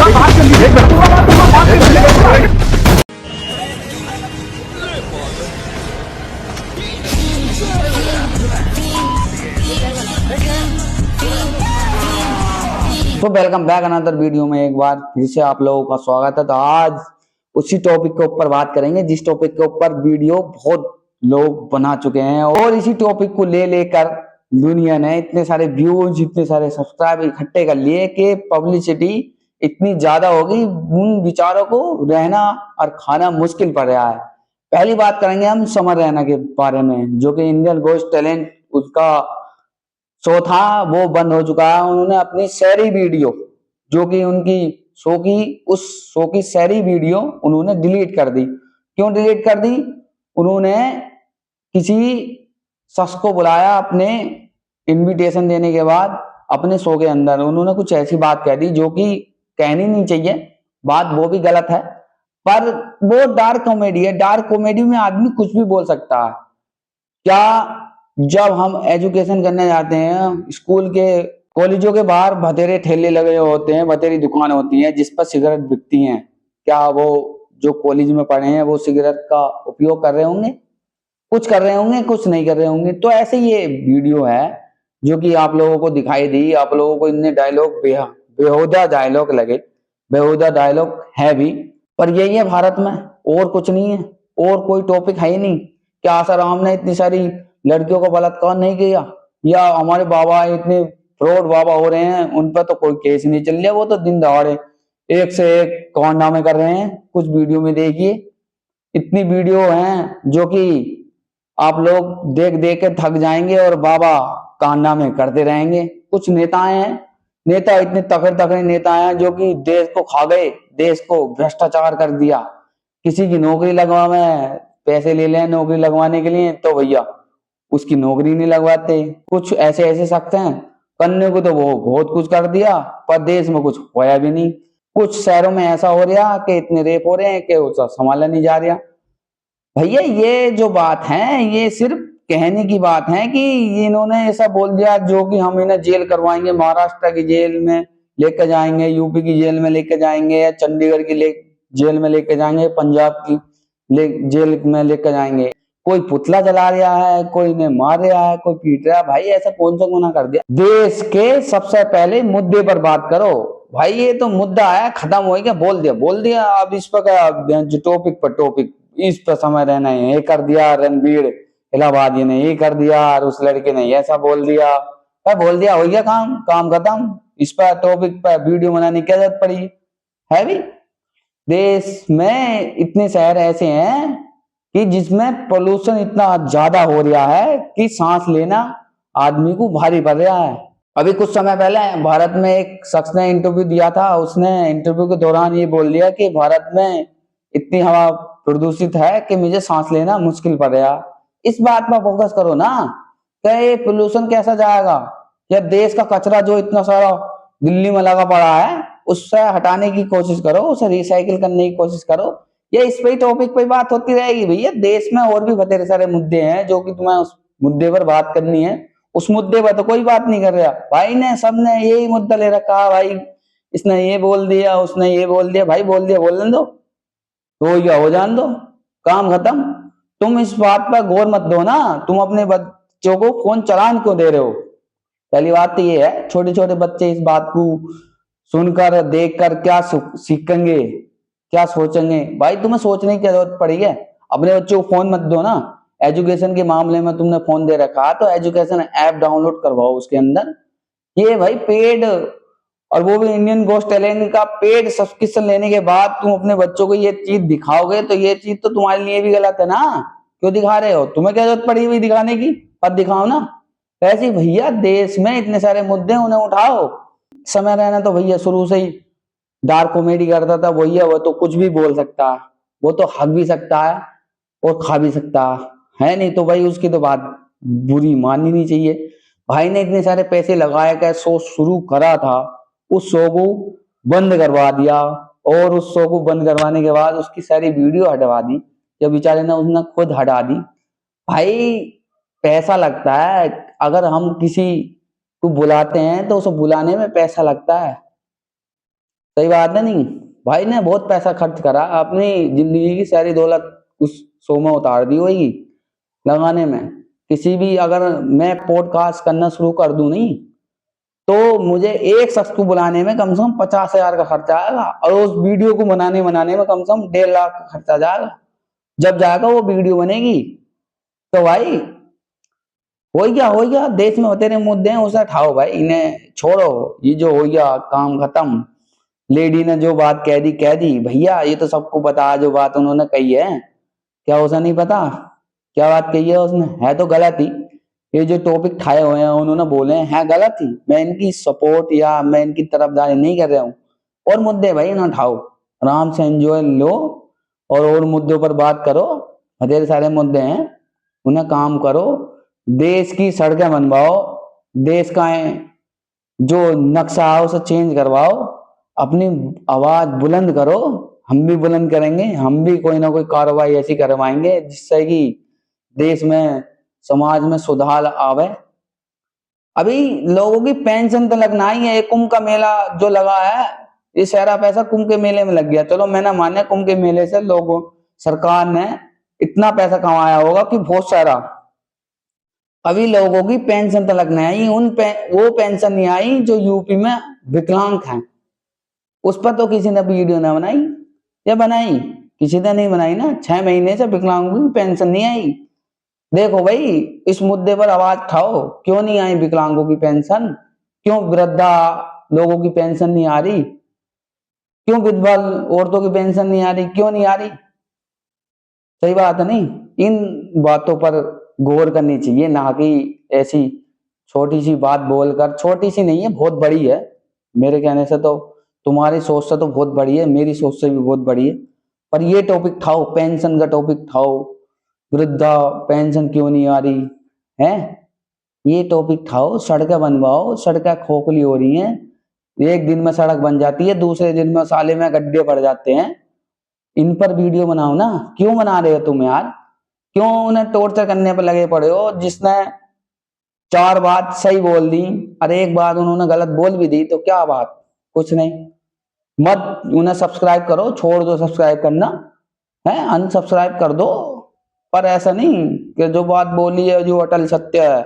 तो welcome back another video में एक बार फिर से आप लोगों का स्वागत है। तो आज उसी टॉपिक के ऊपर बात करेंगे जिस टॉपिक के ऊपर वीडियो बहुत लोग बना चुके हैं, और इसी टॉपिक को ले लेकर दुनिया ने इतने सारे व्यूज, इतने सारे सब्सक्राइब इकट्ठे कर लिए कि पब्लिसिटी इतनी ज्यादा होगी, उन विचारों को रहना और खाना मुश्किल पड़ रहा है। पहली बात करेंगे हम समर रैना के बारे में, जो कि इंडियन गोस्ट टैलेंट उसका शो था वो बंद हो चुका है। उन्होंने अपनी सारी वीडियो जो कि उनकी शो की उस शो की सारी वीडियो उन्होंने डिलीट कर दी। क्यों डिलीट कर दी? उन्होंने किसी शख्स को बुलाया अपने इनविटेशन देने के बाद अपने शो के अंदर, उन्होंने कुछ ऐसी बात कह दी जो कि कहनी नहीं चाहिए, बात वो भी गलत है, पर वो डार्क कॉमेडी है। डार्क कॉमेडी में आदमी कुछ भी बोल सकता है। क्या जब हम एजुकेशन करने जाते हैं स्कूल के कॉलेजों के बाहर बतेरे ठेले लगे होते हैं, बतेरी दुकान होती है जिस पर सिगरेट बिकती हैं, क्या वो जो कॉलेज में पढ़े हैं वो सिगरेट का उपयोग कर रहे होंगे? कुछ कर रहे होंगे, कुछ नहीं कर रहे होंगे। तो ऐसे ये वीडियो है जो कि आप लोगों को दिखाई दी, आप लोगों को इतने डायलॉग बेहुदा डायलॉग लगे, बेहुदा डायलॉग है भी, पर यही है भारत में, और कुछ नहीं है, और कोई टॉपिक है ही नहीं। क्या आसाराम ने इतनी सारी लड़कियों को बलात्कार नहीं किया, या हमारे बाबा इतने फ्रॉड बाबा हो रहे हैं उन पर तो कोई केस नहीं चल रहा, वो तो दिन दहाड़े एक से एक कांडनामे कर रहे हैं। कुछ वीडियो में देखिए, इतनी वीडियो हैं जो कि आप लोग देख देख के थक जाएंगे और बाबा कांडनामे करते रहेंगे। कुछ नेताएं हैं, नेता इतने तगड़े तगड़े नेता हैं जो कि देश को खा गए, देश को भ्रष्टाचार कर दिया। किसी की नौकरी लगवा में पैसे ले लें नौकरी लगवाने के लिए तो भैया उसकी नौकरी नहीं लगवाते। कुछ ऐसे ऐसे शख्स हैं, करने को तो वो बहुत कुछ कर दिया पर देश में कुछ होया भी नहीं। कुछ शहरों में ऐसा हो रहा कि इतने रेप हो रहे हैं कि उसका संभाला नहीं जा रहा। भैया ये जो बात है ये सिर्फ कहने की बात है कि इन्होंने ऐसा बोल दिया जो कि हम इन्हें जेल करवाएंगे, महाराष्ट्र की जेल में लेकर जाएंगे, यूपी की जेल में लेकर जाएंगे, या चंडीगढ़ की जेल में लेकर जाएंगे, पंजाब की जेल में लेकर जाएंगे। कोई पुतला जला रहा है, कोई इन्हें मार रहा है, कोई पीट रहा है। भाई ऐसा कौन सा गुनाह कर दिया? देश के सबसे पहले मुद्दे पर बात करो। भाई ये तो मुद्दा है, खत्म हो गया, बोल दिया बोल दिया। अब इस पर जो टॉपिक पर टॉपिक इस पर समय रहना है, ये कर दिया रणबीर इलाहाबादी ने, ये कर दिया, और उस लड़के ने ऐसा बोल दिया, क्या बोल दिया, हो गया काम, काम खत्म। इस पर टॉपिक पर वीडियो बनाने की क्या जरूरत पड़ी है भी? देश में इतने शहर ऐसे हैं कि जिसमें पोल्यूशन इतना ज्यादा हो रहा है कि सांस लेना आदमी को भारी पड़ रहा है। अभी कुछ समय पहले भारत में एक शख्स ने इंटरव्यू दिया था, उसने इंटरव्यू के दौरान ये बोल दिया कि भारत में इतनी हवा प्रदूषित है कि मुझे सांस लेना मुश्किल पड़ रहा। इस बात पर फोकस करो ना, क्या ये पोल्यूशन कैसा जाएगा? या देश का कचरा जो इतना सारा दिल्ली में लगा पड़ा है उससे हटाने की कोशिश करो, उसे रिसाइकिल करने की कोशिश करो। ये इस पे टॉपिक पे बात होती रहेगी। भैया देश में और भी बतेरे सारे मुद्दे हैं जो कि तुम्हें उस मुद्दे पर बात करनी है, उस मुद्दे पर तो कोई बात नहीं कर रहा। भाई ने सबने यही मुद्दा ले रखा, भाई इसने ये बोल दिया, उसने ये बोल दिया। भाई बोल दिया बोलने दो, हो गया हो जान दो, काम खत्म। तुम इस बात पर गौर मत दो ना, तुम अपने बच्चों को फोन चलाने क्यों दे रहे हो? पहली बात तो ये है, छोटे छोटे बच्चे इस बात को सुनकर देखकर क्या सीखेंगे, क्या सोचेंगे? भाई तुम्हें सोचने की जरूरत पड़ी है, अपने बच्चों को फोन मत दो ना। एजुकेशन के मामले में तुमने फोन दे रखा तो एजुकेशन ऐप डाउनलोड करवाओ, उसके अंदर ये भाई पेड, और वो भी इंडियन गोस्ट टैलेंट का पेड सब्सक्रिप्शन लेने के बाद तुम अपने बच्चों को ये चीज दिखाओगे तो ये चीज तो तुम्हारे लिए भी गलत है ना। क्यों दिखा रहे हो? तुम्हें क्या जरूरत पड़ी हुई दिखाने की? पर दिखाओ ना। ऐसे भैया देश में इतने सारे मुद्दे, उन्हें उठाओ। समय रहना तो भैया शुरू से ही डार्क कॉमेडी करता था भैया, वो तो कुछ भी बोल सकता है, वो तो हक भी सकता है और खा भी सकता है नहीं तो भाई उसकी तो बात बुरी माननी नहीं चाहिए। भाई ने इतने सारे पैसे लगाए का शो शुरू करा था, उस शो को बंद करवा दिया, और उस शो को बंद करवाने के बाद उसकी सारी वीडियो हटवा दी, जब बेचारे ने उसने खुद हटा दी। भाई पैसा लगता है, अगर हम किसी को बुलाते हैं तो उसे बुलाने में पैसा लगता है। सही बात है नहीं? भाई ने बहुत पैसा खर्च करा, अपनी जिंदगी की सारी दौलत उस शो में उतार दी होगी लगाने में। किसी भी अगर मैं पॉडकास्ट करना शुरू कर दूं नहीं, तो मुझे एक शख्स को बुलाने में कम से कम 50,000 का खर्चा आएगा, और उस वीडियो को बनाने में कम से कम 1.5 लाख का खर्चा जाएगा। जब जाएगा वो वीडियो बनेगी, तो भाई हो गया, देश में होते रहे मुद्दे हैं, उसे उठाओ भाई, इन्हें छोड़ो। ये जो हो गया काम खत्म। लेडी ने जो बात कह दी भैया, ये तो सबको पता है जो बात उन्होंने कही है। क्या उसे नहीं पता क्या बात कही है उसने? है तो गलत ही। ये जो टॉपिक ठाए हुए हैं उन्होंने बोले हैं गलत ही। मैं इनकी सपोर्ट या मैं इनकी तरफदारी नहीं कर रहा हूँ। और मुद्दे भाई ना उठाओ, आराम से एंजॉय लो और मुद्दों पर बात करो। ढेर सारे मुद्दे हैं, उन्हें काम करो। देश की सड़कें बनवाओ, देश का जो नक्शा है उसे चेंज करवाओ, अपनी आवाज बुलंद करो। हम भी बुलंद करेंगे, हम भी कोई ना कोई कार्रवाई ऐसी करवाएंगे जिससे कि देश में, समाज में सुधार आवे। अभी लोगों की पेंशन तो लगना ही है। कुंभ का मेला जो लगा है, ये सारा पैसा कुंभ के मेले में लग गया। चलो मैंने माना कुंभ के मेले से लोगों, सरकार ने इतना पैसा कमाया होगा कि बहुत सारा। अभी लोगों की पेंशन तो लगना है ही, वो पेंशन नहीं आई जो यूपी में विकलांग हैं। उस पर तो किसी ने वीडियो ना बनाई, या बनाई? किसी ने नहीं बनाई ना। 6 महीने से विकलांगों की पेंशन नहीं आई। देखो भाई, इस मुद्दे पर आवाज उठाओ। क्यों नहीं आई विकलांगों की पेंशन? क्यों वृद्धा लोगों की पेंशन नहीं आ रही? क्यों विधवा औरतों की पेंशन नहीं आ रही? क्यों नहीं आ रही? सही बात है नहीं? इन बातों पर गौर करनी चाहिए, ना कि ऐसी छोटी सी बात बोलकर। छोटी सी नहीं है, बहुत बड़ी है। मेरे कहने से तो, तुम्हारी सोच से तो बहुत बड़ी है, मेरी सोच से भी बहुत बड़ी है। पर ये टॉपिक उठाओ, पेंशन का टॉपिक उठाओ। वृद्धा पेंशन क्यों नहीं आ रही है, ये टॉपिक उठाओ। सड़कें बनवाओ, सड़कें खोखली हो रही हैं। एक दिन में सड़क बन जाती है, दूसरे दिन में साले में गड्ढे पड़ जाते हैं। इन पर वीडियो बनाओ ना। क्यों बना रहे हो तुम यार? क्यों उन्हें टॉर्चर करने पर लगे पड़े हो? जिसने 4 बात सही बोल दी और एक बात उन्होंने गलत बोल भी दी, तो क्या बात? कुछ नहीं। मत उन्हें सब्सक्राइब करो, छोड़ दो सब्सक्राइब करना, है अनसब्सक्राइब कर दो। पर ऐसा नहीं कि जो बात बोली है जो अटल सत्य है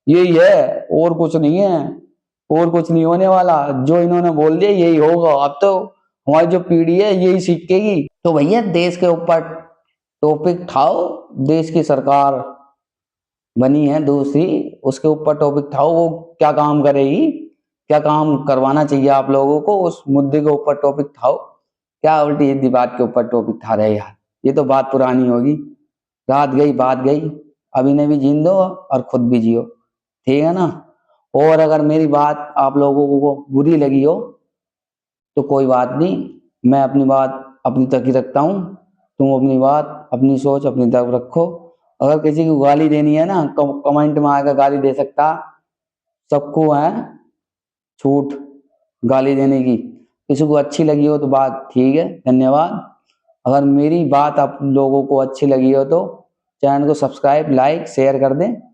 यही है, और कुछ नहीं है, और कुछ नहीं होने वाला। जो इन्होंने बोल दिया यही होगा। अब तो हमारी जो पीढ़ी है यही सीखेगी। तो भैया देश के ऊपर टॉपिक उठाओ। देश की सरकार बनी है दूसरी, उसके ऊपर टॉपिक उठाओ। वो क्या काम करेगी, क्या काम करवाना चाहिए आप लोगों को, उस मुद्दे के ऊपर टॉपिक उठाओ। क्या उल्टी सीधी बात के ऊपर टॉपिक उठा रहे यार? ये तो बात पुरानी होगी। रात गई बात गई। अब इन्हें भी जीन दो और खुद भी जियो, ठीक है ना? और अगर मेरी बात आप लोगों को बुरी लगी हो तो कोई बात नहीं, मैं अपनी बात अपनी तक ही रखता हूँ। तुम अपनी बात, अपनी सोच अपनी तरफ रखो। अगर किसी को गाली देनी है ना, कमेंट में आकर गाली दे सकता। सबको है छूट गाली देने की। किसी को अच्छी लगी हो तो बात ठीक है, धन्यवाद। अगर मेरी बात आप लोगों को अच्छी लगी हो तो चैनल को सब्सक्राइब, लाइक, शेयर कर दें।